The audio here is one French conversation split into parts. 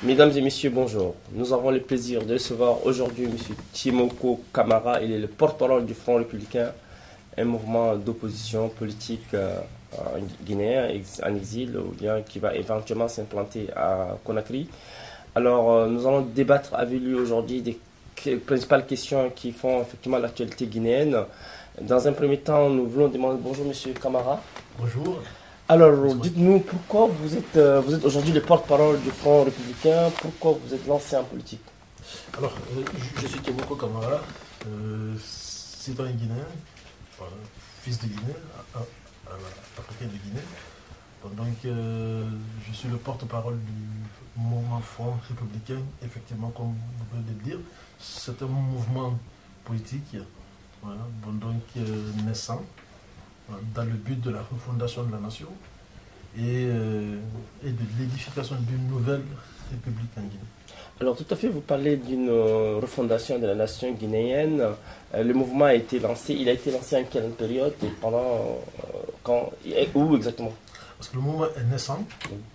Mesdames et messieurs, bonjour. Nous avons le plaisir de recevoir aujourd'hui M. Timoko Kamara. Il est le porte-parole du Front républicain, un mouvement d'opposition politique guinéen en exil ou bien qui va éventuellement s'implanter à Conakry. Alors, nous allons débattre avec lui aujourd'hui des principales questions qui font effectivement l'actualité guinéenne. Dans un premier temps, nous voulons demander bonjour M. Kamara. Bonjour. Alors, dites-nous pourquoi vous êtes aujourd'hui le porte-parole du Front républicain, pourquoi vous êtes lancé en politique? Alors, je suis Timoko Kamara, citoyen guinéen, voilà, fils de Guinée, africain de Guinée. Donc, je suis le porte-parole du mouvement Front républicain, effectivement, comme vous venez de le dire. C'est un mouvement politique, voilà, naissant, dans le but de la refondation de la nation et de l'édification d'une nouvelle république en Guinée. Alors tout à fait, vous parlez d'une refondation de la nation guinéenne. Le mouvement a été lancé, il a été lancé en quelle période et pendant quand et où exactement? Parce que le mouvement est naissant,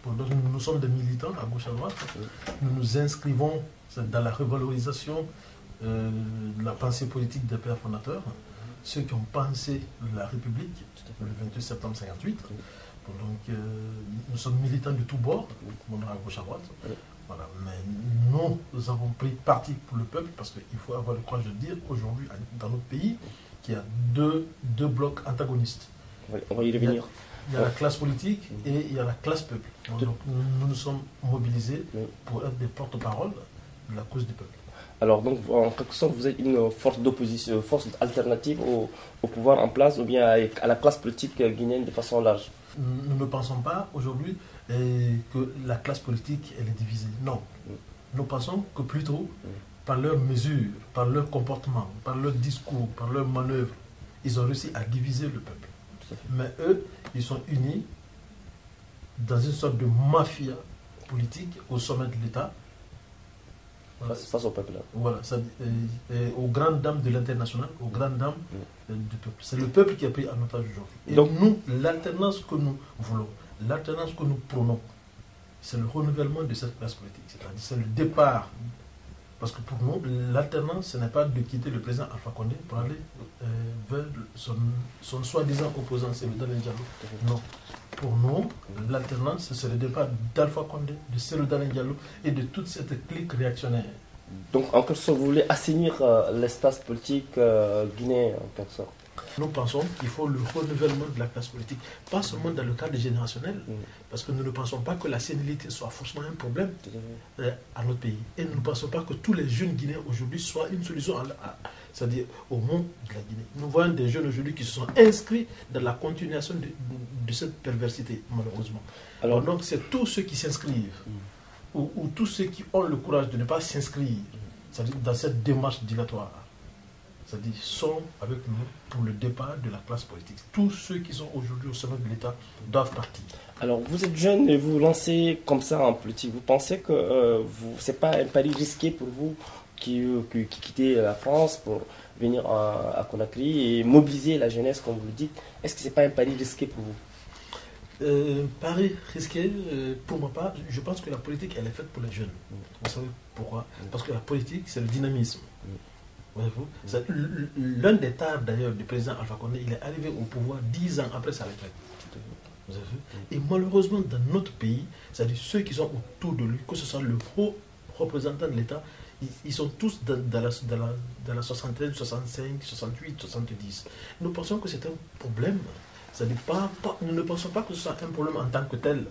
nous sommes des militants à gauche à droite, nous nous inscrivons dans la revalorisation de la pensée politique des pères fondateurs, ceux qui ont pensé la République le 28 septembre 1958. Donc, nous sommes militants de tous bords, à gauche à droite. Voilà. Mais nous avons pris parti pour le peuple parce qu'il faut avoir le courage de dire aujourd'hui dans notre pays qu'il y a deux blocs antagonistes. On va y revenir. Il y a la classe politique et il y a la classe peuple. Donc, nous nous sommes mobilisés pour être des porte-parole de la cause du peuple. Alors, donc, en quelque sorte, vous êtes une force d'opposition, force alternative au pouvoir en place ou bien à la classe politique guinéenne de façon large? Nous ne pensons pas aujourd'hui que la classe politique elle est divisée. Non. Nous pensons que plutôt, par leurs mesures, par leur comportement, par leur discours, par leurs manœuvres, ils ont réussi à diviser le peuple. Mais eux, ils sont unis dans une sorte de mafia politique au sommet de l'État. Face au peuple. Voilà, aux grandes dames de l'international, aux grandes dames du peuple. C'est le peuple qui a pris en otage aujourd'hui. Et donc nous, l'alternance que nous voulons, l'alternance que nous prônons, c'est le renouvellement de cette classe politique. C'est-à-dire c'est le départ. Parce que pour nous, l'alternance, ce n'est pas de quitter le président Alpha Condé pour aller vers son soi-disant opposant, c'est le Dalen Diallo. Non. Pour nous, l'alternance, c'est le départ d'Alpha Condé, de Cellou Dalein Diallo et de toute cette clique réactionnaire. Donc, en quelque sorte, vous voulez assainir l'espace politique guinéen, en quelque sorte? Nous pensons qu'il faut le renouvellement de la classe politique, pas seulement dans le cadre générationnel, parce que nous ne pensons pas que la sénilité soit forcément un problème à notre pays. Et nous ne pensons pas que tous les jeunes Guinéens aujourd'hui soient une solution c'est-à-dire au monde de la Guinée. Nous voyons des jeunes aujourd'hui qui se sont inscrits dans la continuation de cette perversité, malheureusement. Alors donc c'est tous ceux qui s'inscrivent, ou tous ceux qui ont le courage de ne pas s'inscrire, c'est-à-dire dans cette démarche dilatoire, c'est-à-dire sont avec nous pour le départ de la classe politique. Tous ceux qui sont aujourd'hui au sommet de l'État doivent partir. Alors vous êtes jeune et vous vous lancez comme ça en politique. Vous pensez que ce n'est pas un pari risqué pour vous qui quittez la France pour venir à Conakry et mobiliser la jeunesse, comme vous le dites? Est-ce que ce n'est pas un pari risqué pour vous? Pari risqué, pour moi pas. Je pense que la politique, elle est faite pour les jeunes. Vous savez pourquoi? Parce que la politique, c'est le dynamisme. L'un des tares d'ailleurs du président Alpha Condé, il est arrivé au pouvoir 10 ans après sa retraite. Vous avez vu? Et malheureusement, dans notre pays, c'est-à-dire ceux qui sont autour de lui, que ce soit le haut représentant de l'État, ils sont tous dans la 73, 65, 68, 70. Nous pensons que c'est un problème. C'est-à-dire nous ne pensons pas que ce soit un problème en tant que tel,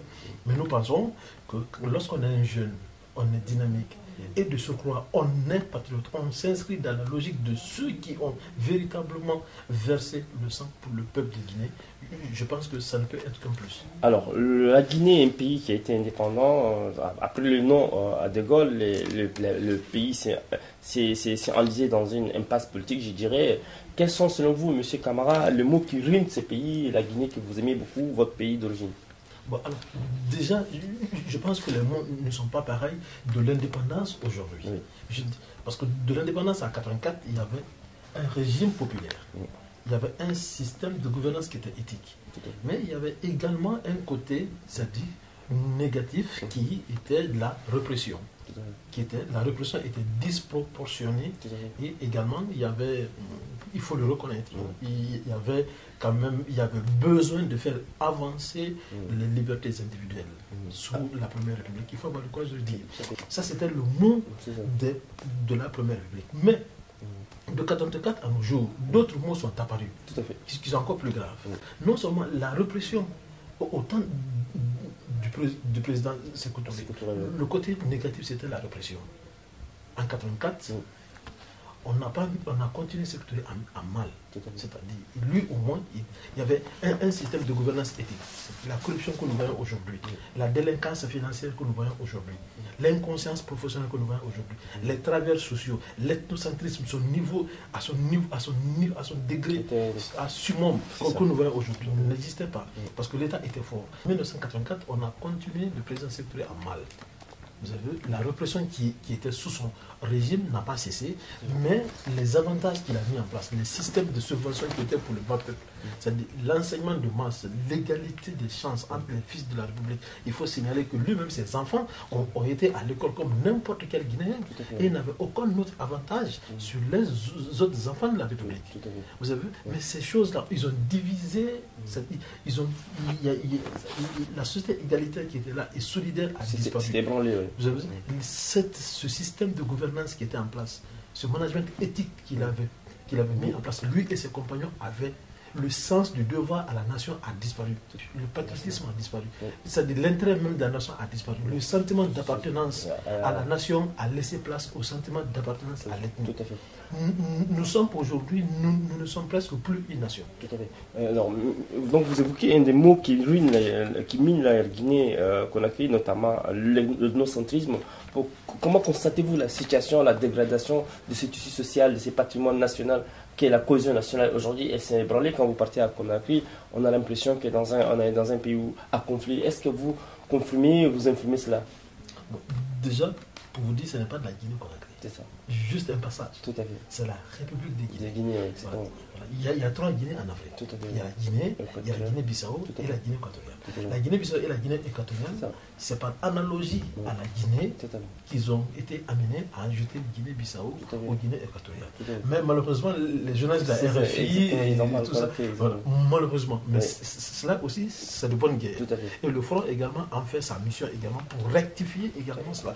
mais nous pensons que lorsqu'on est un jeune, on est dynamique. Et de surcroît, on est patriote, on s'inscrit dans la logique de ceux qui ont véritablement versé le sang pour le peuple de Guinée. Je pense que ça ne peut être qu'un plus. Alors, la Guinée est un pays qui a été indépendant. Après le nom à De Gaulle, le pays s'est enlisé dans une impasse politique, je dirais. Quels sont, selon vous, M. Kamara, les mots qui ruinent ce pays, la Guinée que vous aimez beaucoup, votre pays d'origine? Bon, alors, déjà, je pense que les mots ne sont pas pareils de l'indépendance aujourd'hui. Oui. Parce que de l'indépendance en 1984, il y avait un régime populaire. Oui. Il y avait un système de gouvernance qui était éthique. Mais il y avait également un côté, c'est-à-dire négatif qui était la répression. La répression était disproportionnée et également il faut le reconnaître, il y avait quand même besoin de faire avancer les libertés individuelles sous la Première République. Il faut avoir le courage de le dire. Ça, c'était le mot de la Première République. Mais de 84 à nos jours, d'autres mots sont apparus, qui sont encore plus graves. Non seulement la répression, au temps du président Sékou Touré, le côté négatif, c'était la répression. En 84, on a continué Sékou Touré en mal. C'est-à-dire, lui au moins, il y avait un système de gouvernance éthique. La corruption que nous voyons aujourd'hui, la délinquance financière que nous voyons aujourd'hui, l'inconscience professionnelle que nous voyons aujourd'hui, les travers sociaux, l'ethnocentrisme, à son degré, à summum que nous voyons aujourd'hui, n'existait pas. Parce que l'État était fort. En 1984, on a continué le président Sékou Touré en mal. Vous avez vu, la répression qui était sous son régime n'a pas cessé, mais les avantages qu'il a mis en place, les systèmes de subvention qui étaient pour le bas peuple, c'est-à-dire l'enseignement de masse, l'égalité des chances entre les fils de la République. Il faut signaler que lui-même, ses enfants ont été à l'école comme n'importe quel Guinéen et n'avaient aucun autre avantage sur les autres enfants de la République. Vous avez vu, mais ces choses-là, ils ont divisé, la société égalitaire qui était là et solidaire a disparu. Vous avez vu, ce système de gouvernance qui était en place, ce management éthique qu'il avait mis en place, lui et ses compagnons avaient le sens du devoir à la nation a disparu. Le patriotisme a disparu. C'est-à-dire l'intérêt même de la nation a disparu. Le sentiment d'appartenance à la nation a laissé place au sentiment d'appartenance à l'ethnie. Tout à fait. Nous sommes aujourd'hui, nous ne sommes presque plus une nation. Tout à fait. Alors, donc vous évoquez un des mots qui mine la Guinée Conakry, notamment l'ethnocentrisme. Comment constatez-vous la situation, la dégradation de ce tissu social, de ce patrimoine national qu'est la cohésion nationale aujourd'hui? Elle s'est ébranlée quand vous partez à Conakry. On a l'impression qu'on est dans un pays à conflit. Est-ce que vous confirmez, vous infirmez cela? Bon, déjà, pour vous dire, ce n'est pas de la Guinée-Conakry. C'est ça. Juste un passage. Tout à fait. C'est la République des Guinées. Voilà. Il y a 3 Guinées en Afrique. Tout à fait. Il y a la Guinée, il y a la Guinée-Bissau et la Guinée équatoriale. La Guinée-Bissau et la Guinée équatoriale, c'est par analogie à la Guinée qu'ils ont été amenés à ajouter Guinée-Bissau aux Guinée équatoriale. Mais malheureusement, les journalistes de la RFI et tout ça, malheureusement. Mais cela aussi, c'est de bonne guerre. Et le Front également en fait sa mission également pour rectifier également cela,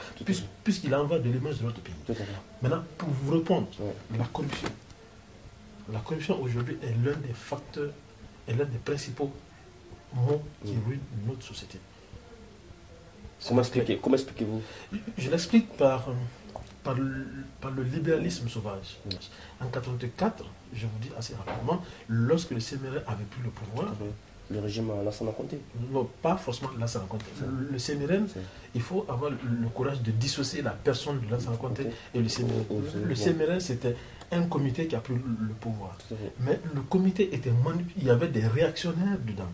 puisqu'il en va de l'image de notre pays. Maintenant, pour vous répondre, la corruption. La corruption aujourd'hui est l'un des facteurs, est l'un des principaux mots qui ruinent notre société. Comment expliquez-vous? Je l'explique par le libéralisme sauvage. En 1984, je vous dis assez rapidement, lorsque le CNRA avait pris le pouvoir, le régime Lansana Conté? Non, pas forcément Lansana Conté. Le CNRN, il faut avoir le courage de dissocier la personne de Lansana Conté et le CNRN. Le CNRN, c'était un comité qui a pris le pouvoir. Mais le comité était manipulé, il y avait des réactionnaires dedans.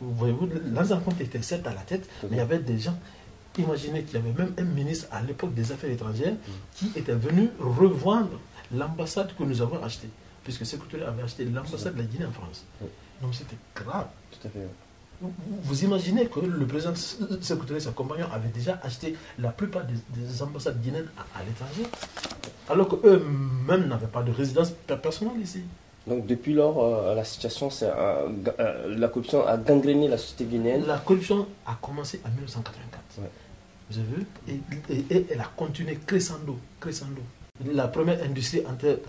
Voyez-vous, Lansana Conté était certes à la tête, mais il y avait des gens. Imaginez qu'il y avait même un ministre à l'époque des Affaires étrangères qui était venu revendre l'ambassade que nous avons achetée, puisque Sékou Touré avait acheté l'ambassade de la Guinée en France. Donc c'était grave. Tout à fait. Vous imaginez que le président Sékou Touré et ses compagnons avaient déjà acheté la plupart des ambassades guinéennes à l'étranger, alors qu'eux-mêmes n'avaient pas de résidence personnelle ici. Donc depuis lors, la situation, la corruption a gangréné la société guinéenne. La corruption a commencé en 1984. Vous avez vu, et elle a continué crescendo. La première industrie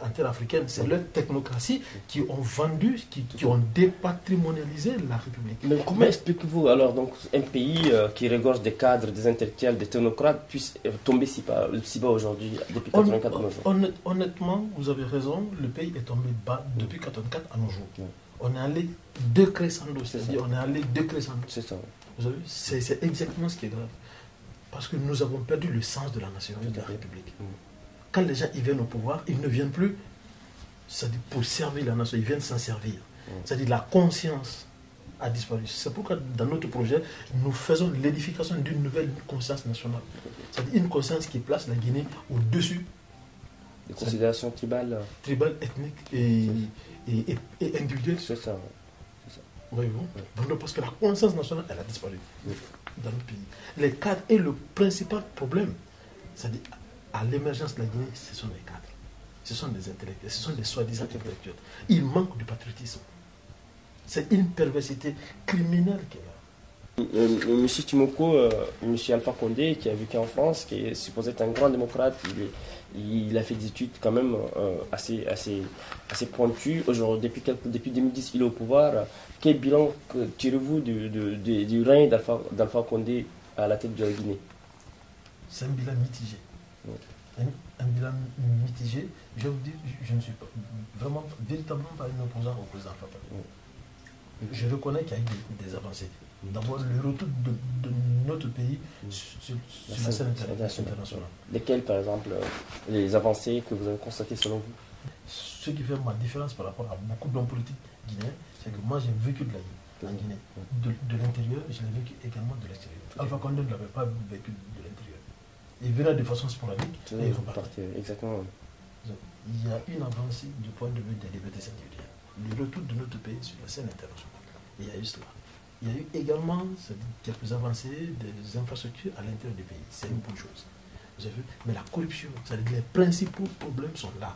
interafricaine, c'est leur technocratie qui ont vendu, qui ont dépatrimonialisé la République. Mais comment expliquez-vous alors donc un pays qui regorge des cadres, des intellectuels, des technocrates puisse tomber si bas aujourd'hui, depuis 1984 à nos jours? Honnêtement, vous avez raison, le pays est tombé bas depuis 1984 à nos jours. On est allé décrescendo, c'est-à-dire on est allé décrescendo. C'est ça. Vous avez vu, c'est exactement ce qui est grave. Parce que nous avons perdu le sens de la nation et de la République. Quand les gens ils viennent au pouvoir, ils ne viennent plus pour servir la nation, ils viennent s'en servir. C'est-à-dire la conscience a disparu. C'est pourquoi dans notre projet, nous faisons l'édification d'une nouvelle conscience nationale. C'est-à-dire une conscience qui place la Guinée au-dessus des considérations tribales. Tribales, ethniques et individuelles. C'est ça. Voyez-vous? Parce que la conscience nationale, elle a disparu. dans notre pays. Les cadres est le principal problème. C'est-à-dire, à l'émergence de la Guinée, ce sont les cadres. Ce sont des intellectuels, ce sont des soi-disant intellectuels. Il manque de patriotisme. C'est une perversité criminelle qu'il y a. Monsieur Timoko, Monsieur Alpha Condé, qui a vécu en France, qui est supposé être un grand démocrate, il a fait des études quand même assez pointues. Aujourd'hui, depuis 2010, il est au pouvoir. Quel bilan tirez-vous du règne d'Alpha Condé à la tête de la Guinée? C'est un bilan mitigé. Un bilan mitigé. Je vous dis, je ne suis pas vraiment, véritablement pas un opposant au président Alpha Condé. Je reconnais qu'il y a eu des avancées. D'abord, le retour de notre pays sur la scène internationale. Lesquelles, par exemple, les avancées que vous avez constatées selon vous? Ce qui fait ma différence par rapport à beaucoup d'hommes politiques guinéens, c'est que moi j'ai vécu de la Guinée, en Guinée. De l'intérieur, je l'ai vécu également de l'extérieur. Alpha Condé ne l'avait pas vécu de l'intérieur. Il venait de façon sporadique et il repartait. Exactement. Il y a une avancée du point de vue des libertés individuelles. Le retour de notre pays sur la scène internationale. Il y a eu cela. Il y a eu également quelques avancées des infrastructures à l'intérieur du pays. C'est une bonne chose. Vous avez vu? Mais la corruption, c'est-à-dire les principaux problèmes sont là.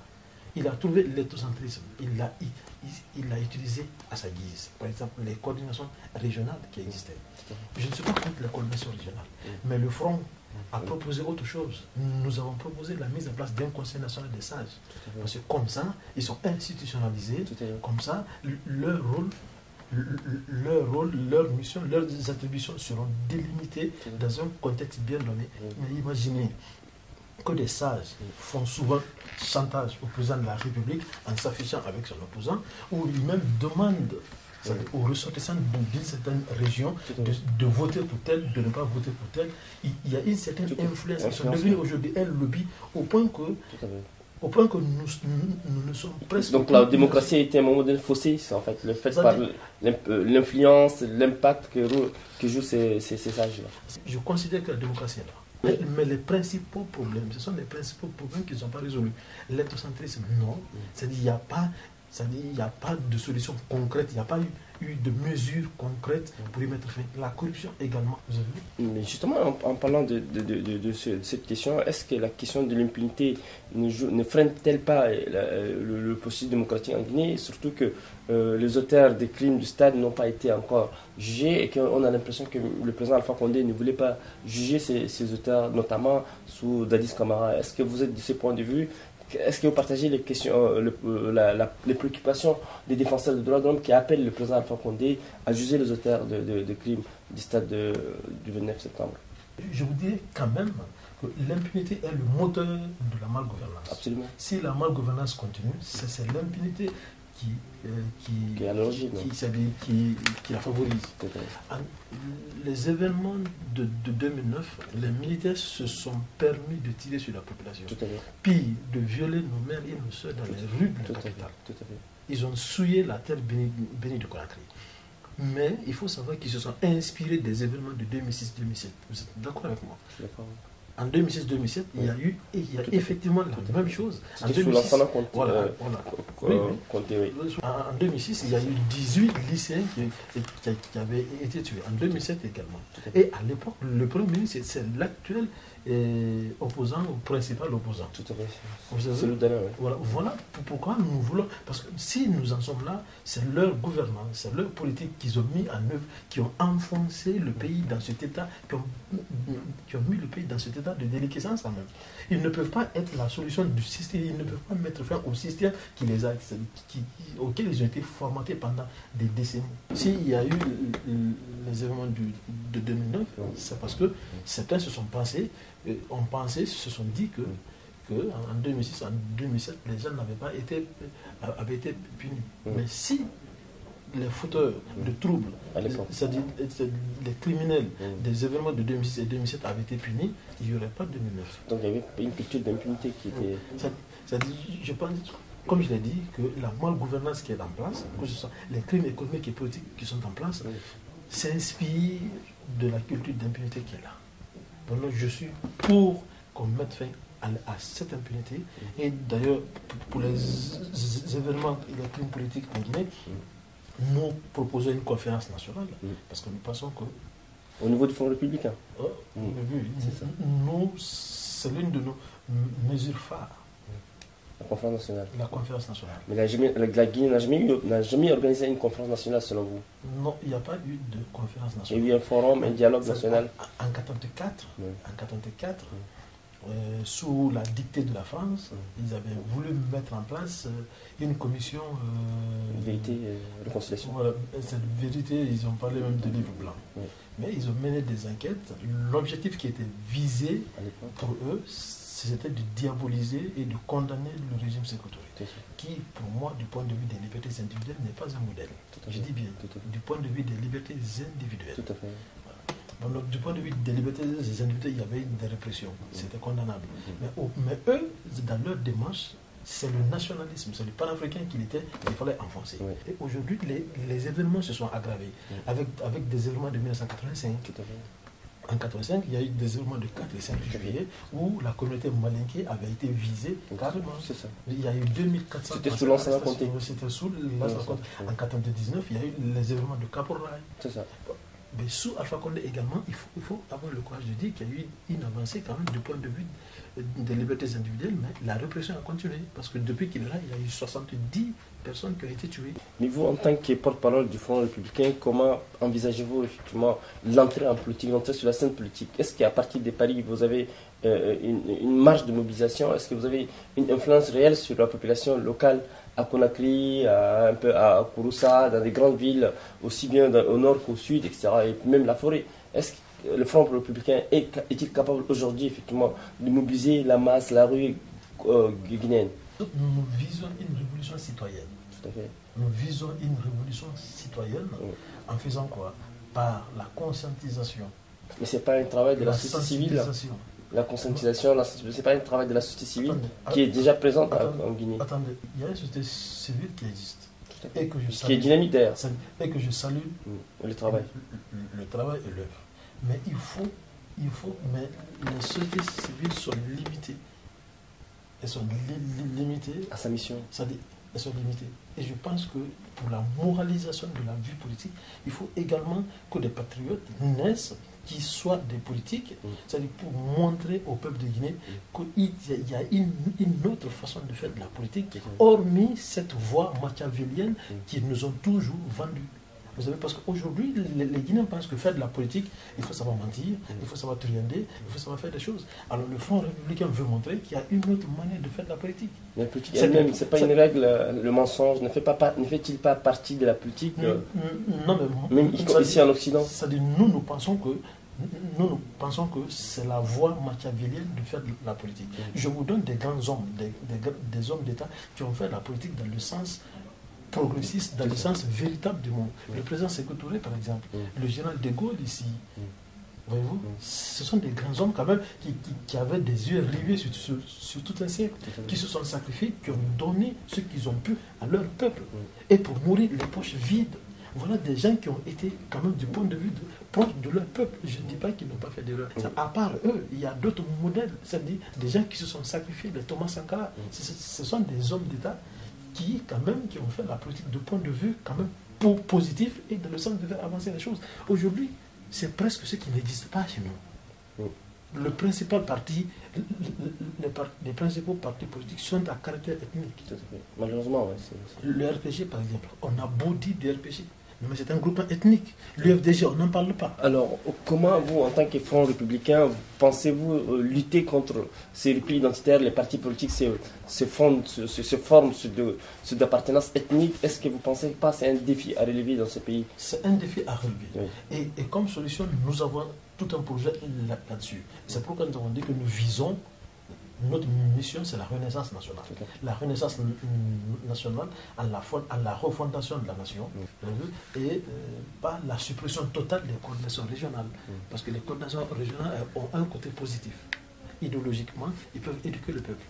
Il a trouvé l'ethocentrisme. Il l'a utilisé à sa guise. Par exemple, les coordinations régionales qui existaient. Je ne suis pas contre les coordinations régionales. Mais le Front a proposé autre chose. Nous avons proposé la mise en place d'un conseil national des sages. Parce que comme ça, ils sont institutionnalisés. Comme ça, leur rôle, leur mission, leurs attributions seront délimitées dans un contexte bien donné. Mais imaginez que des sages font souvent chantage au président de la République en s'affichant avec son opposant, ou lui-même demande aux ressortissants d'une certaine région de voter pour tel, de ne pas voter pour tel. Il y a une certaine influence. Ils sont devenus aujourd'hui un lobby au point que nous ne sommes presque... Donc la démocratie a été un moment de fossé, en fait, le fait par l'influence, l'impact que jouent ces sages-là. Je considère que la démocratie est là. Mais les principaux problèmes, ce sont les principaux problèmes qui ne sont pas résolus. L'ethocentrisme, non. C'est-à-dire qu'il n'y a pas de solution concrète, il n'y a pas eu de mesures concrètes pour y mettre fin. La corruption également, vous avez vu? Mais justement, en parlant de cette question, est-ce que la question de l'impunité ne freine-t-elle pas le processus démocratique en Guinée, surtout que les auteurs des crimes du stade n'ont pas été encore jugés et qu'on a l'impression que le président Alpha Condé ne voulait pas juger ces auteurs, notamment sous Dadis Camara. Est-ce que vous êtes de ce point de vue? Est-ce que vous partagez les questions, les préoccupations des défenseurs des droits de l'homme qui appellent le président Alpha Condé à juger les auteurs de crimes du stade du 29 septembre? Je vous dirais quand même que l'impunité est le moteur de la malgouvernance. Absolument. Si la malgouvernance continue, c'est l'impunité qui est à l'origine, qui la favorise. Les événements de 2009, les militaires se sont permis de tirer sur la population. Puis de violer nos mères et nos soeurs dans les rues de la capitale. Ils ont souillé la terre bénie de Conakry. Mais il faut savoir qu'ils se sont inspirés des événements de 2006-2007. Vous êtes d'accord avec moi? Je suis d'accord. En 2006-2007, il y a effectivement la même chose. En 2006, en 2006, il y a eu 18 lycéens qui avaient été tués. En 2007 également. Et à l'époque, le Premier ministre, c'est l'actuel opposant, ou principal opposant. Tout à fait. C'est le dernier. Voilà pourquoi nous voulons. Parce que si nous en sommes là, c'est leur gouvernement, c'est leur politique qu'ils ont mis en œuvre, qui ont enfoncé le pays dans cet état, qui ont mis le pays dans cet état de déliquescence quand même. Ils ne peuvent pas être la solution du système, ils ne peuvent pas mettre fin au système auquel ils ont été formatés pendant des décennies. S'il y a eu les événements de 2009, c'est parce que certains se sont pensés, se sont dit que en 2006, en 2007, les gens avaient été punis. Mais si les fauteurs de troubles, c'est-à-dire les criminels des événements de 2006 et 2007 avaient été punis, il n'y aurait pas de 2009. Donc il y avait une culture d'impunité qui était... C'est-à-dire, je pense, comme je l'ai dit, que la malgouvernance qui est en place, que ce soit les crimes économiques et politiques qui sont en place, s'inspirent de la culture d'impunité qui est là. Donc je suis pour qu'on mette fin à cette impunité. Et d'ailleurs, pour les événements et les crimes politiques en Guinée, nous proposons une conférence nationale, parce que nous pensons que Au niveau du Front républicain. Oui, c'est ça. Nous, c'est l'une de nos mesures phares. La conférence nationale. La conférence nationale. Mais la Guinée n'a jamais organisé une conférence nationale selon vous? Non, il n'y a pas eu de conférence Il nationale. y a eu un forum, un dialogue national. En 1984, Oui. sous la dictée de la France, ils avaient voulu mettre en place une commission... Vérité et réconciliation. Voilà, cette vérité, ils ont parlé même de livre blanc. Oui. Mais ils ont mené des enquêtes. L'objectif qui était visé À l'époque. pour eux, c'était de diaboliser et de condamner le régime sécuritaire, Tout à fait. qui, pour moi, du point de vue des libertés individuelles, n'est pas un modèle. Tout à Je fait. dis bien, Tout à fait. du point de vue des libertés individuelles. Tout à fait. Bon, donc, du point de vue des libertés individuelles, il y avait des répressions. C'était condamnable. Mais eux, dans leur démarche, c'est le nationalisme, c'est le panafricain qu'il fallait enfoncer. Oui. Et aujourd'hui, les événements se sont aggravés. Avec des événements de 1985. Tout à fait. En 1985, il y a eu des événements de 4 et 5 juillet où la communauté malinké avait été visée carrément. C'est ça. Il y a eu 2400... C'était sous Lansana Conté. C'était sous Lansana Conté. En 1999, il y a eu les événements de Caporal. C'est ça. Mais sous Alpha Condé également, il faut avoir le courage de dire qu'il y a eu une avancée quand même du point de vue des libertés individuelles, mais la répression a continué. Parce que depuis qu'il est là, il y a eu 70 personnes qui ont été tuées. Mais vous, en tant que porte-parole du Front républicain, comment envisagez-vous effectivement l'entrée en politique, l'entrée sur la scène politique? Est-ce qu'à partir de Paris, vous avez une marge de mobilisation? Est-ce que vous avez une influence réelle sur la population locale à Conakry, un peu à Kouroussa, dans des grandes villes, aussi bien au nord qu'au sud, etc., et même la forêt? Est-ce que le Front républicain est-il capable aujourd'hui, effectivement, de mobiliser la masse, la rue guinéenne? Nous visons une révolution citoyenne. Tout à fait. Nous visons une révolution citoyenne en faisant quoi? Par la conscientisation. Mais ce n'est pas un travail de la société civile. La conscientisation, ce n'est pas un travail de la société civile qui est déjà présente en Guinée. Attendez, il y a une société civile qui existe. Et que je salue, qui est dynamique d'ailleurs. Et que je salue le travail. Le travail et l'œuvre. Mais mais les sociétés civiles sont limitées. Elles sont limitées. À sa mission. Elles sont limitées. Et je pense que pour la moralisation de la vie politique, il faut également que des patriotes naissent qui soient des politiques, c'est-à-dire pour montrer au peuple de Guinée qu'il y a une autre façon de faire de la politique, hormis cette voie machiavélienne qu'ils nous ont toujours vendue. Vous savez, parce qu'aujourd'hui, les Guinéens pensent que faire de la politique, il faut savoir mentir, il faut savoir triander, il faut savoir faire des choses. Alors le Front républicain veut montrer qu'il y a une autre manière de faire de la politique. Mais la politique elle-même, ce n'est pas une règle, le mensonge ne fait-il pas partie de la politique Non, mais même ici en Occident? C'est-à-dire, nous pensons que c'est la voie machiavélienne de faire de la politique. Je vous donne des grands hommes, des hommes d'État qui ont fait la politique dans le sens progressiste, dans le sens véritable du monde. Le président Sékou Touré, par exemple, le général de Gaulle ici, voyez-vous, ce sont des grands hommes quand même qui avaient des yeux rivés sur tout un siècle, qui se sont sacrifiés, qui ont donné ce qu'ils ont pu à leur peuple, et pour mourir les poches vides. Voilà des gens qui ont été quand même du point de vue proche de leur peuple. Je ne dis pas qu'ils n'ont pas fait d'erreur. À part eux, il y a d'autres modèles, c'est-à-dire des gens qui se sont sacrifiés, les Thomas Sankara. Ce sont des hommes d'État qui ont fait la politique de point de vue quand même positif et dans le sens de faire avancer les choses. Aujourd'hui, c'est presque ce qui n'existe pas chez nous. Le principal parti, les principaux partis politiques sont à caractère ethnique. Malheureusement, oui. Le RPG, par exemple, on a beau dire du RPG, mais c'est un groupe ethnique. L'UFDG, on n'en parle pas. Alors, comment vous, en tant que Front républicain, pensez-vous lutter contre ces replis identitaires? Les partis politiques se forment d'appartenance ethnique. Est-ce que vous ne pensez pas que c'est un défi à relever dans ce pays? C'est un défi à relever. Oui. Et comme solution, nous avons tout un projet là-dessus. C'est pourquoi nous avons dit que nous visons, notre mission, c'est la renaissance nationale. La renaissance nationale à la refondation de la nation et pas la suppression totale des coordinations régionales. Parce que les coordinations régionales ont un côté positif. Idéologiquement, ils peuvent éduquer le peuple.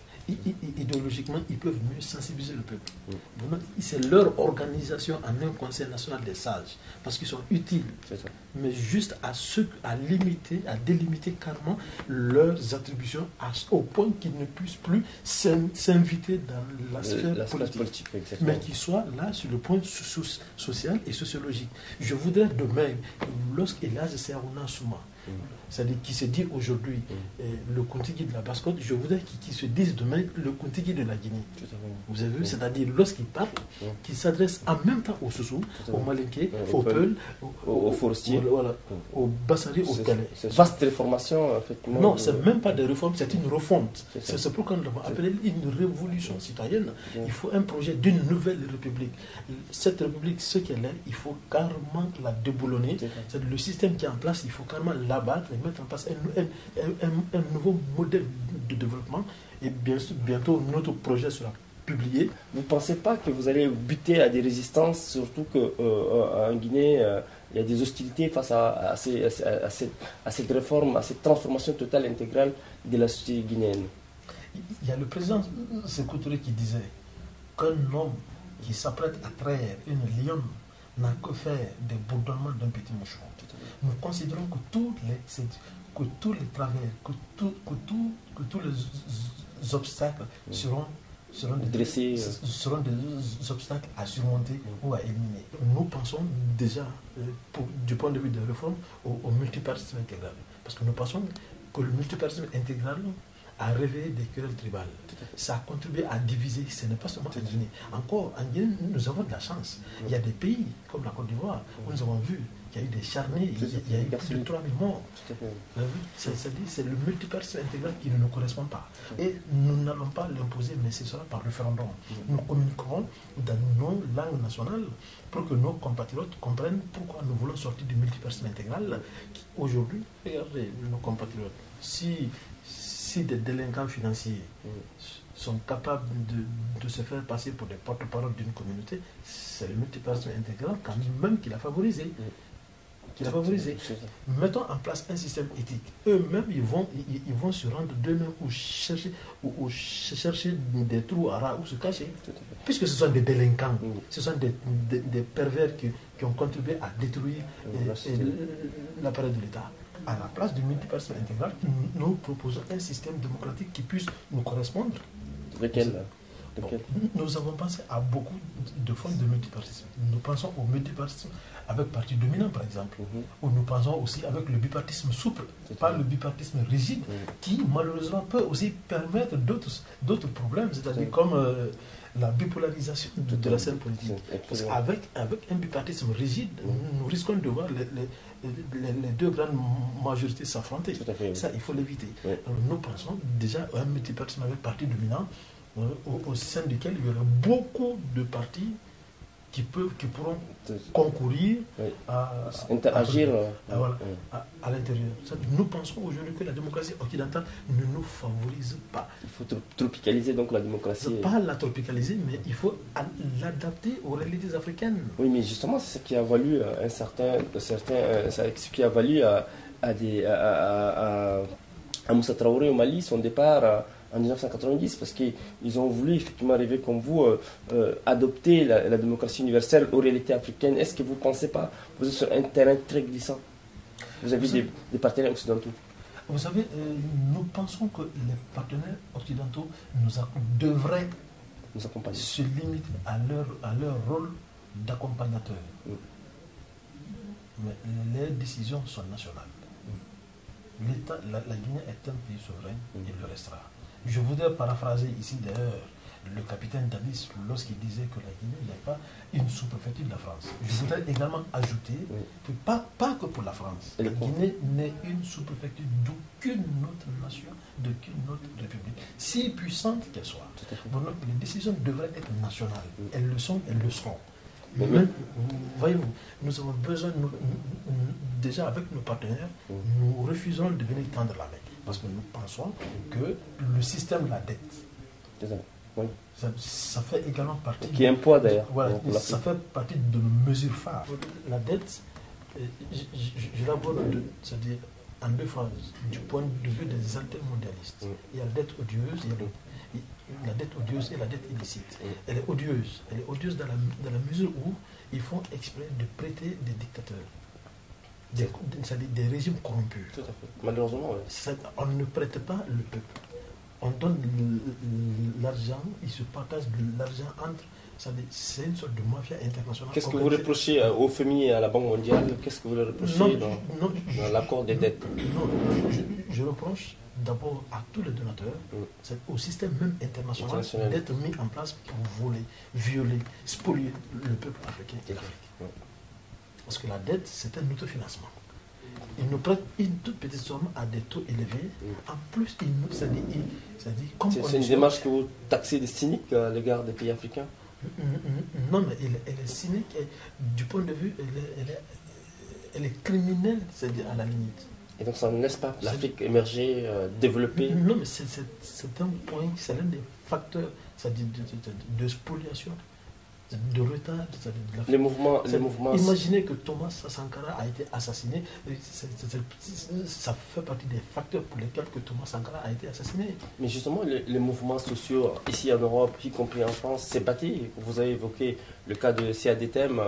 idéologiquement, ils peuvent mieux sensibiliser le peuple. C'est leur organisation en un conseil national des sages, parce qu'ils sont utiles, mais juste à limiter, à délimiter carrément leurs attributions au point qu'ils ne puissent plus s'inviter dans la sphère politique, mais qu'ils soient là sur le point social et sociologique. Je voudrais demain, lorsqu'Elias Serrouna Souma, c'est-à-dire qui se dit aujourd'hui le Kontigi de la Basse-Côte, je voudrais qu'ils se disent demain le Kontigi de la Guinée. Vous avez vu, c'est-à-dire lorsqu'ils parlent, qu'ils s'adressent en même temps aux Soussous, aux Malinké, aux Peul, aux Forestiers, aux Bassari, aux Calais. C'est une vaste réformation, effectivement. Non, c'est même pas des réformes, c'est une refonte. C'est pourquoi nous l'avons appelé une révolution citoyenne. Il faut un projet d'une nouvelle république. Cette république, ce qu'elle est, il faut carrément la déboulonner. C'est le système qui est en place, il faut carrément l'abattre et mettre en place un nouveau modèle de développement. Et bien sûr, bientôt, notre projet sera publié. Vous ne pensez pas que vous allez buter à des résistances, surtout qu'en Guinée, il y a des hostilités face à cette réforme, à cette transformation totale et intégrale de la société guinéenne? Il y a le président Sékou Touré qui disait qu'un homme qui s'apprête à trahir une lionne n'a que faire des bourdonnements d'un petit moucheron. Nous considérons que tous les travers, que tous les obstacles seront des obstacles à surmonter ou à éliminer. Nous pensons déjà, du point de vue des réformes, au multipartisme intégral. Parce que nous pensons que le multipartisme intégral a réveillé des querelles tribales. Ça a contribué à diviser, ce n'est pas seulement en Guinée. Encore, en Guinée, nous avons de la chance. Il y a des pays, comme la Côte d'Ivoire, où nous avons vu qu'il y a eu des charniers, il y a eu plus de 3000 morts. C'est le multipartisme intégral qui ne nous correspond pas. Et nous n'allons pas l'imposer, mais ce sera par référendum. Nous communiquerons dans nos langues nationales pour que nos compatriotes comprennent pourquoi nous voulons sortir du multipartisme intégral. Aujourd'hui, regardez nos compatriotes. Si des délinquants financiers sont capables de se faire passer pour des porte-parole d'une communauté, c'est le multipartisme intégral quand même qui l'a favorisé. Mettons en place un système éthique. Eux-mêmes, ils vont se rendre d'eux-mêmes ou chercher des trous à rats où se cacher. Puisque ce sont des délinquants, ce sont des pervers qui ont contribué à détruire l'appareil de l'État. À la place du multipartisme intégral, nous proposons un système démocratique qui puisse nous correspondre. Lequel? Nous avons pensé à beaucoup de formes de multipartisme. Nous pensons au multipartisme avec parti dominant, par exemple, ou nous pensons aussi avec le bipartisme souple, pas le bipartisme rigide, qui malheureusement peut aussi permettre d'autres problèmes, c'est-à-dire comme la bipolarisation de la scène politique. Parce qu'avec un bipartisme rigide, nous risquons de voir les deux grandes majorités s'affronter. Ça, il faut l'éviter. Nous pensons déjà à un multipartisme avec parti dominant, au sein duquel il y aura beaucoup de partis qui pourront concourir à interagir à l'intérieur. Nous pensons aujourd'hui que la démocratie occidentale ne nous favorise pas. Il faut tropicaliser donc la démocratie. Pas la tropicaliser, mais il faut l'adapter aux réalités africaines. Oui, mais justement, c'est ce qui a valu ce qui a valu à Moussa Traoré au Mali son départ en 1990, parce qu'ils ont voulu effectivement arriver comme vous, adopter la démocratie universelle aux réalités africaines. Est-ce que vous ne pensez pas, vous êtes sur un terrain très glissant? Vous avez des partenaires occidentaux. Vous savez, nous pensons que les partenaires occidentaux devraient nous accompagner, se limiter à leur rôle d'accompagnateur. Mais les décisions sont nationales. L'État, la Guinée est un pays souverain, il le restera. Je voudrais paraphraser ici d'ailleurs le capitaine Davis lorsqu'il disait que la Guinée n'est pas une sous-préfecture de la France. Je voudrais également ajouter que pas que pour la France, la Guinée n'est une sous-préfecture d'aucune autre nation, d'aucune autre république, si puissante qu'elle soit. Donc les décisions devraient être nationales. Elles le sont, elles le seront. Mais voyez-vous, nous avons besoin, déjà avec nos partenaires, nous refusons de venir tendre la main. Parce que nous pensons que le système de la dette, ça fait également partie... Qui est un poids d'ailleurs. Voilà, ça fait partie de nos mesures phares. La dette, je l'aborde, c'est-à-dire en deux phases, du point de vue des altermondialistes. Il y a la dette odieuse, la dette odieuse et la dette illicite. Elle est odieuse. Elle est odieuse dans la mesure où ils font exprès de prêter des dictateurs, c'est-à-dire des régimes corrompus. Tout à fait. Malheureusement, oui. On ne prête pas le peuple. On donne l'argent, ils se partagent l'argent entre. C'est une sorte de mafia internationale. Qu'est-ce que vous reprochez au FMI et à la Banque mondiale? Qu'est-ce que vous reprochez dans l'accord des dettes? Non, je reproche d'abord à tous les donateurs, au système même international d'être mis en place pour voler, violer, spolier le peuple africain et l'Afrique. Parce que la dette, c'est un autofinancement. Ils nous prêtent une toute petite somme à des taux élevés. En plus, c'est une démarche que vous taxez de cynique à l'égard des pays africains? Non, mais elle est cynique du point de vue, elle est criminelle, c'est-à-dire à la limite. Et donc ça ne laisse pas l'Afrique émerger, développer? Non, mais c'est un point, c'est l'un des facteurs de spoliation, de retard de l'Afrique. Les mouvements... Imaginez que Thomas Sankara a été assassiné, ça fait partie des facteurs pour lesquels que Thomas Sankara a été assassiné. Mais justement, les mouvements sociaux ici en Europe, y compris en France, s'est bâti. Vous avez évoqué le cas de CADTM,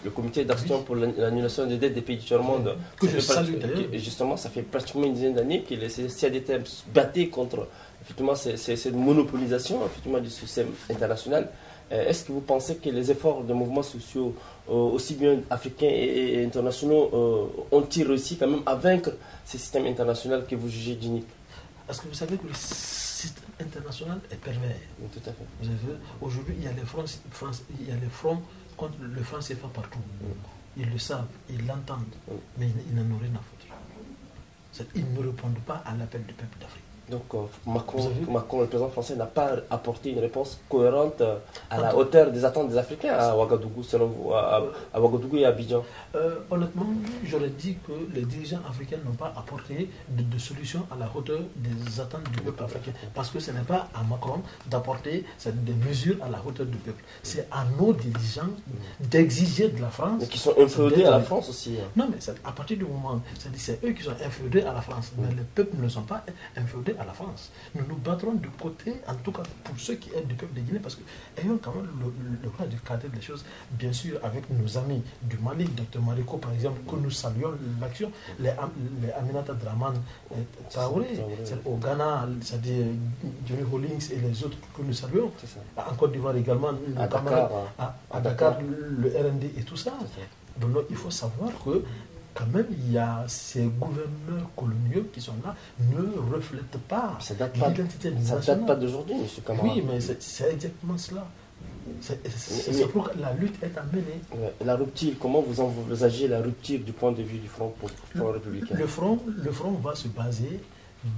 le comité d'action pour l'annulation des dettes des pays du tiers-monde. Que je salue d'ailleurs. Justement, ça fait pratiquement une dizaine d'années que les CADTM se battaient contre effectivement, cette monopolisation effectivement, du système international. Est-ce que vous pensez que les efforts de mouvements sociaux, aussi bien africains et internationaux, ont-ils réussi quand même à vaincre ces systèmes internationaux que vous jugez d'uniques? Parce que vous savez que le système international est pervers. Oui, tout à fait. Aujourd'hui, il y a les fronts contre le franc CFA partout. Ils le savent, ils l'entendent, mais ils n'en ont rien à foutre. Ils ne répondent pas à l'appel du peuple d'Afrique. Donc Macron, le président français, n'a pas apporté une réponse cohérente à la hauteur des attentes des Africains à Ouagadougou, selon vous, à Ouagadougou et à Abidjan? Honnêtement, j'aurais dit que les dirigeants africains n'ont pas apporté de solution à la hauteur des attentes du peuple africain. Parce que ce n'est pas à Macron d'apporter des mesures à la hauteur du peuple. C'est à nos dirigeants d'exiger de la France. Mais qui sont inféodés à la France aussi. Non, mais à partir du moment, c'est eux qui sont inféodés à la France. Mais les peuples ne sont pas inféodés à la France. Nous nous battrons de côté, en tout cas pour ceux qui aident du peuple de Guinée, parce que ayons quand même le droit de cadrer des choses, bien sûr, avec nos amis du Mali, Dr Mariko par exemple, que nous saluons l'action, les Aminata Draman Traoré, au Ghana, c'est-à-dire Johnny Hollings et les autres que nous saluons, en Côte d'Ivoire également, à Dakar, le RND et tout ça. Donc il faut savoir que quand même, il y a ces gouverneurs coloniaux qui sont là, ne reflètent pas l'identité nationale. Ça ne date pas d'aujourd'hui, M. Camara. Oui, mais c'est exactement cela. C'est pourquoi la lutte est à mener. La rupture, comment vous envisagez la rupture du point de vue du Front républicain? Le front va se baser,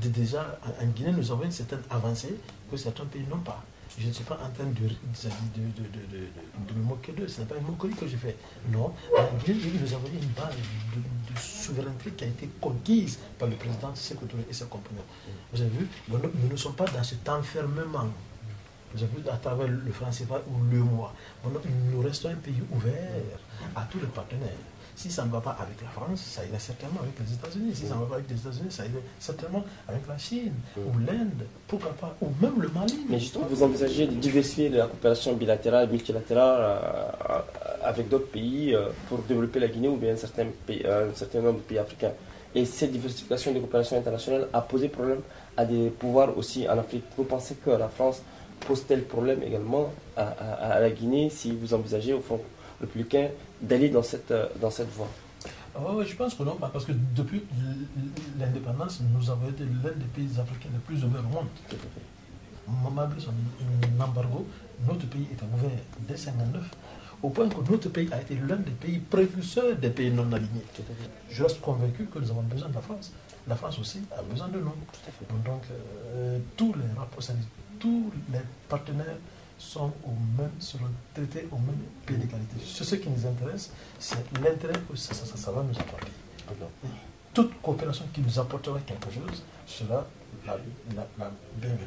déjà en Guinée, nous avons une certaine avancée que certains pays n'ont pas. Je ne suis pas en train de me moquer d'eux, ce n'est pas une moquerie que je fais. Non, en Guinée, nous avons une base de souveraineté qui a été conquise par le président Sékou Touré et ses compagnons. Vous avez vu, nous ne sommes pas dans cet enfermement. Vous avez vu, à travers le franc CFA ou le mois. Nous restons un pays ouvert à tous les partenaires. Si ça ne va pas avec la France, ça ira certainement avec les États-Unis. Si ça ne va pas avec les États-Unis, ça ira certainement avec la Chine, ou l'Inde, pourquoi pas, ou même le Mali. Mais justement, vous envisagez de diversifier la coopération bilatérale, multilatérale avec d'autres pays pour développer la Guinée ou bien un certain nombre de pays africains. Et cette diversification de coopération internationale a posé problème à des pouvoirs aussi en Afrique. Vous pensez que la France pose-t-elle problème également à la Guinée si vous envisagez au fond républicain d'aller dans cette voie? Je pense que non, parce que depuis l'indépendance, nous avons été l'un des pays africains les plus ouverts au monde. Malgré son embargo, notre pays était ouvert dès 1959, au point que notre pays a été l'un des pays précurseurs des pays non alignés. Je reste convaincu que nous avons besoin de la France. La France aussi a besoin de nous. Donc, tous les rapports, tous les partenaires seront traités au même pied d'égalité. Ce qui nous intéresse, c'est l'intérêt que ça va nous apporter. Toute coopération qui nous apportera quelque chose sera la bienvenue.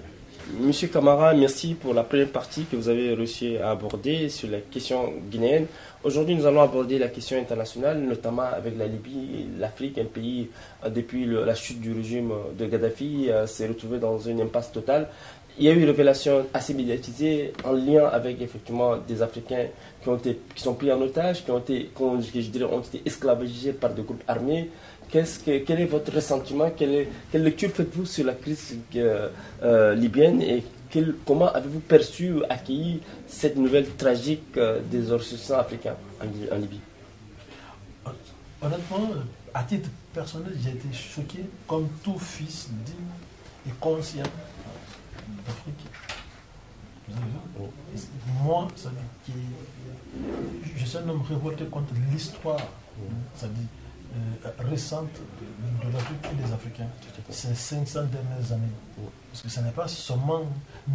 Monsieur Camara, merci pour la première partie que vous avez réussi à aborder sur la question guinéenne. Aujourd'hui, nous allons aborder la question internationale, notamment avec la Libye. L'Afrique, un pays, depuis la chute du régime de Kadhafi, s'est retrouvé dans une impasse totale. Il y a eu une révélation assez médiatisée en lien avec effectivement des Africains qui sont pris en otage, ont été esclavagisés par des groupes armés. Quel est votre ressentiment? Quelle lecture faites-vous sur la crise libyenne et comment avez-vous perçu ou accueilli cette nouvelle tragique des ressortissants africains en Libye? Honnêtement, à titre personnel, j'ai été choqué comme tout fils digne et conscient d'Afrique. Moi, ça dit que je suis un homme révolté contre l'histoire, ça dit récente de l'Afrique et des Africains, ces 500 dernières années. Parce que ce n'est pas seulement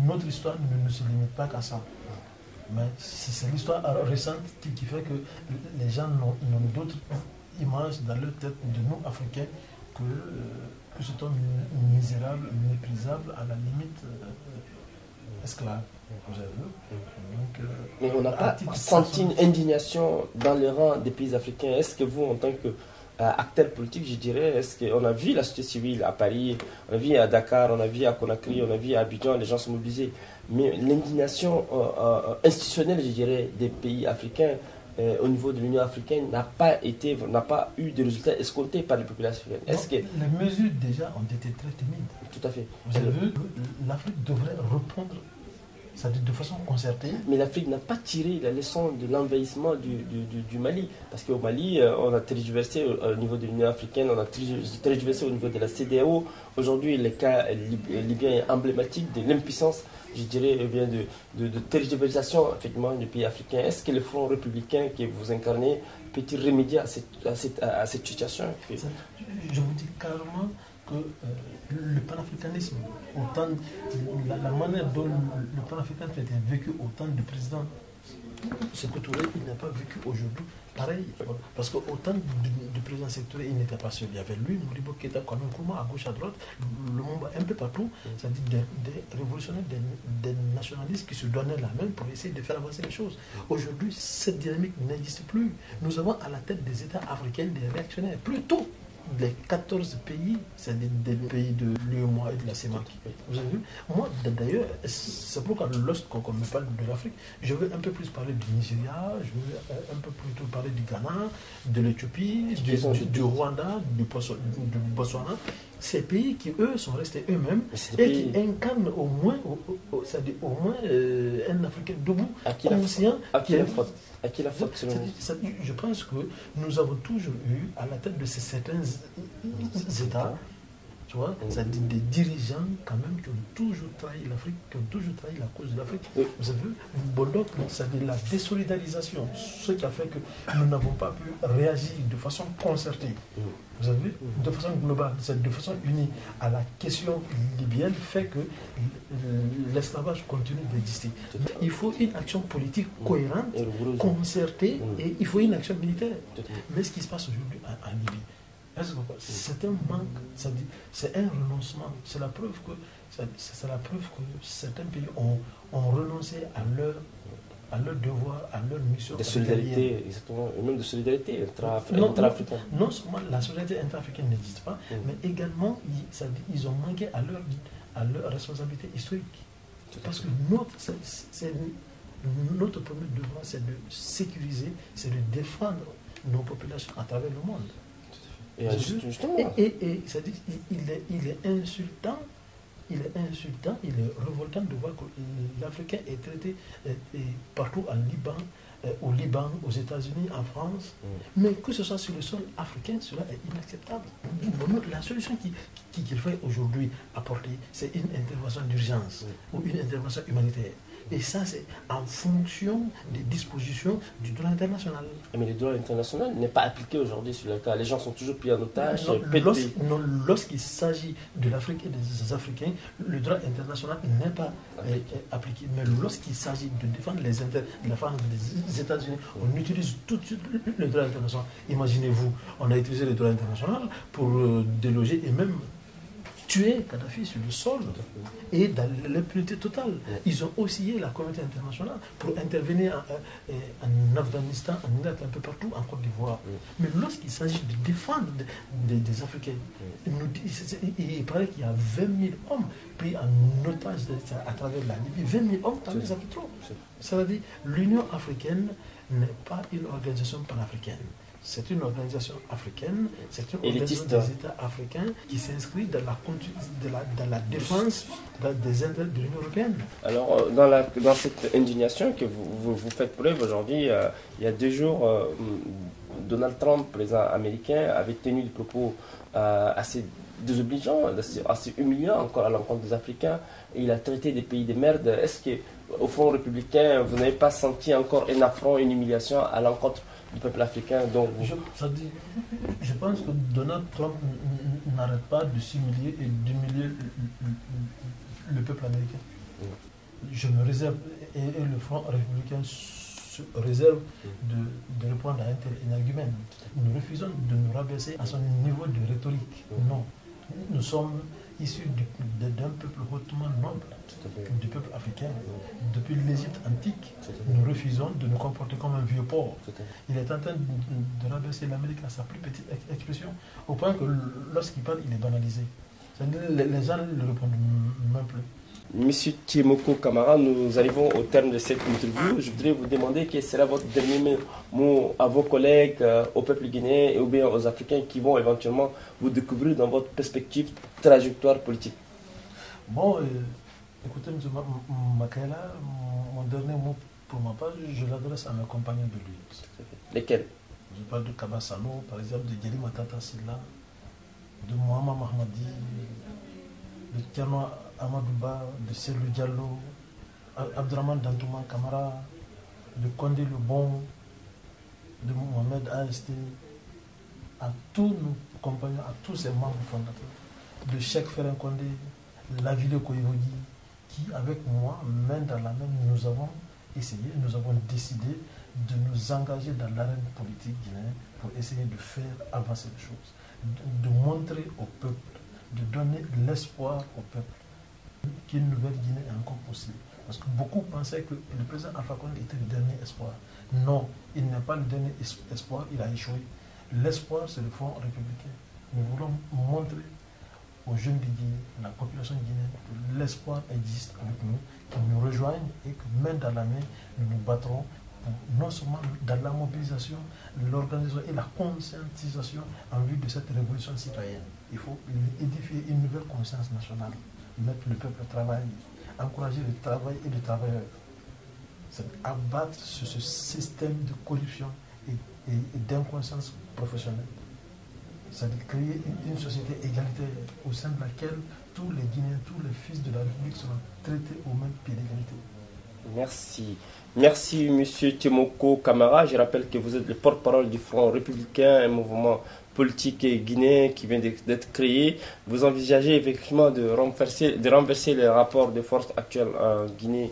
notre histoire ne se limite pas qu'à ça. Mais c'est l'histoire récente qui fait que les gens n'ont d'autres images dans leur tête de nous, Africains, que cet homme misérable, méprisable, à la limite esclave. Vous avez vu? Donc, mais on n'a pas senti une indignation dans les rangs des pays africains. Est-ce que vous, en tant que acteur politique, je dirais, est-ce qu'on a vu la société civile à Paris, on a vu à Dakar, on a vu à Conakry, on a vu à Abidjan, les gens sont mobilisés. Mais l'indignation institutionnelle, je dirais, des pays africains au niveau de l'Union africaine n'a pas eu de résultats escomptés par les populations africaines. Est-ce que les mesures déjà ont été très timides? Tout à fait. Vous avez vu, l'Afrique devrait répondre, c'est-à-dire de façon concertée. Mais l'Afrique n'a pas tiré la leçon de l'envahissement du Mali. Parce qu'au Mali, on a tergiversé au niveau de l'Union africaine, on a tergiversé au niveau de la CEDEAO. Aujourd'hui, le cas libyen est emblématique de l'impuissance, je dirais, de tergiversation effectivement du pays africain. Est-ce que le Front républicain que vous incarnez peut-il remédier à cette situation? Je vous dis carrément que le panafricanisme, la manière dont le panafricanisme a été vécu au temps du président Sékou Touré, il n'a pas vécu aujourd'hui pareil. Parce qu'au temps du président Sékou Touré, il n'était pas seul. Il y avait lui, Modibo Keïta, Kwame Nkrumah, à gauche, à droite, le monde un peu partout, c'est-à-dire des révolutionnaires, des nationalistes qui se donnaient la main pour essayer de faire avancer les choses. Aujourd'hui, cette dynamique n'existe plus. Nous avons à la tête des États africains des réactionnaires. Plutôt les 14 pays, c'est des pays de l'UEMOA et de la CEMAC. Vous avez vu? Moi, d'ailleurs, c'est pourquoi lorsqu'on me parle de l'Afrique, je veux un peu plus parler du Nigeria, je veux un peu plutôt parler du Ghana, de l'Éthiopie, du Rwanda, du Botswana. Ces pays qui, eux, sont restés eux-mêmes et qui incarnent au moins un Africain debout, conscient. À qui la faute? À qui la faute, selon vous? Je pense que nous avons toujours eu à la tête de certains États, tu vois, c'est-à-dire des dirigeants quand même qui ont toujours trahi l'Afrique, qui ont toujours trahi la cause de l'Afrique. Oui. Vous avez vu, donc, c'est-à-dire la désolidarisation, ce qui a fait que nous n'avons pas pu réagir de façon concertée. Vous avez vu, de façon globale, de façon unie à la question libyenne, fait que l'esclavage continue d'exister. Il faut une action politique cohérente, concertée, et il faut une action militaire. Mais ce qui se passe aujourd'hui en Libye, c'est un manque, c'est un renoncement. C'est la preuve que certains pays ont renoncé à leur devoir, à leur mission. De solidarité, exactement, et même de solidarité intra-africaine. Non seulement la solidarité intra-africaine n'existe pas, mais également ils ont manqué à leur responsabilité historique. Parce que notre premier devoir, c'est de sécuriser, c'est de défendre nos populations à travers le monde. Et ça dit, il est insultant, il est révoltant de voir que l'Africain est traité partout au Liban, aux États-Unis, en France, mais que ce soit sur le sol africain, cela est inacceptable. La solution qu'il faut aujourd'hui apporter, c'est une intervention d'urgence ou une intervention humanitaire. Et ça, c'est en fonction des dispositions du droit international. Mais le droit international n'est pas appliqué aujourd'hui sur le cas. Les gens sont toujours pris en otage. Lorsqu'il s'agit de l'Afrique et des Africains, le droit international n'est pas appliqué. Mais lorsqu'il s'agit de défendre les intérêts de la France des États-Unis, on utilise tout de suite le droit international. Imaginez-vous, on a utilisé le droit international pour déloger et même tué Kadhafi sur le sol et dans l'impunité totale. Ils ont oscillé la communauté internationale pour intervenir en Afghanistan, en Irak, un peu partout, en Côte d'Ivoire. Mais lorsqu'il s'agit de défendre des Africains, il paraît qu'il y a 20 000 hommes pris en otage à travers la Libye. 20 000 hommes, ça fait trop. Ça veut dire l'Union africaine n'est pas une organisation panafricaine. C'est une organisation africaine, c'est une organisation des États africains qui s'inscrit dans la défense des intérêts de l'Union européenne. Alors, dans cette indignation que vous faites preuve aujourd'hui, il y a 2 jours, Donald Trump, président américain, avait tenu des propos assez désobligeants, assez humiliants encore à l'encontre des Africains. Et il a traité des pays de merde. Est-ce qu'au Front républicain, vous n'avez pas senti encore un affront, une humiliation à l'encontre du peuple africain? Donc, je pense que Donald Trump n'arrête pas de s'humilier et d'humilier le peuple américain. Je me réserve, et le Front républicain se réserve de répondre à un tel argument. Nous refusons de nous rabaisser à son niveau de rhétorique. Non. Nous sommes issus d'un peuple hautement noble, du peuple africain. Depuis l'Égypte antique, nous refusons de nous comporter comme un vieux porc. Il est en train de rabaisser l'Amérique à sa plus petite expression, au point que lorsqu'il parle, il est banalisé. Les gens ne le répondent même plus. Monsieur Tiemoko Kamara, nous arrivons au terme de cette interview. Je voudrais vous demander quel sera votre dernier mot à vos collègues, au peuple guinéen ou bien aux Africains qui vont éventuellement vous découvrir dans votre perspective trajectoire politique. Bon, écoutez, M. Makaila, mon dernier mot pour ma part, je l'adresse à mes compagnons de lutte. Lesquels? Je parle de Kabasano, par exemple, de Djeli Matata Silla, de Mohamed Mahmadi, de Tiano Amadouba, de Selou Diallo, Abdraman Dantouman Kamara, de Kondé Le Bon, de Mohamed AST, à tous nos compagnons, à tous ces membres fondateurs, de Cheikh Ferrin Kondé, Laville Koyogi, qui avec moi, main dans la main, nous avons essayé, nous avons décidé de nous engager dans l'arène politique guinéenne pour essayer de faire avancer les choses, de montrer au peuple, de donner l'espoir au peuple qu'une nouvelle Guinée est encore possible. Parce que beaucoup pensaient que le président Alpha Condé était le dernier espoir. Non, il n'est pas le dernier espoir, il a échoué. L'espoir, c'est le Front républicain. Nous voulons montrer aux jeunes de Guinée, la population guinéenne, que l'espoir existe avec nous, qu'ils nous rejoignent et que main dans la main, nous nous battrons pour non seulement dans la mobilisation, l'organisation et la conscientisation en vue de cette révolution citoyenne. Il faut édifier une nouvelle conscience nationale, mettre le peuple au travail, encourager le travail et les travailleurs. C'est abattre ce système de corruption et d'inconscience professionnelle. C'est-à-dire créer une société égalitaire au sein de laquelle tous les Guinéens, tous les fils de la République seront traités au même pied d'égalité. Merci. Merci, M. Tiemoko Kamara. Je rappelle que vous êtes le porte-parole du Front républicain, un mouvement politique guinéen qui vient d'être créé. Vous envisagez effectivement de renverser les rapports de force actuels en Guinée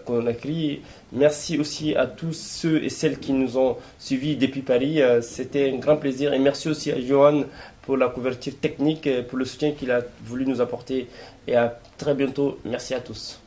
qu'on a créé. Merci aussi à tous ceux et celles qui nous ont suivis depuis Paris. C'était un grand plaisir. Et merci aussi à Johan pour la couverture technique, pour le soutien qu'il a voulu nous apporter. Et à très bientôt. Merci à tous.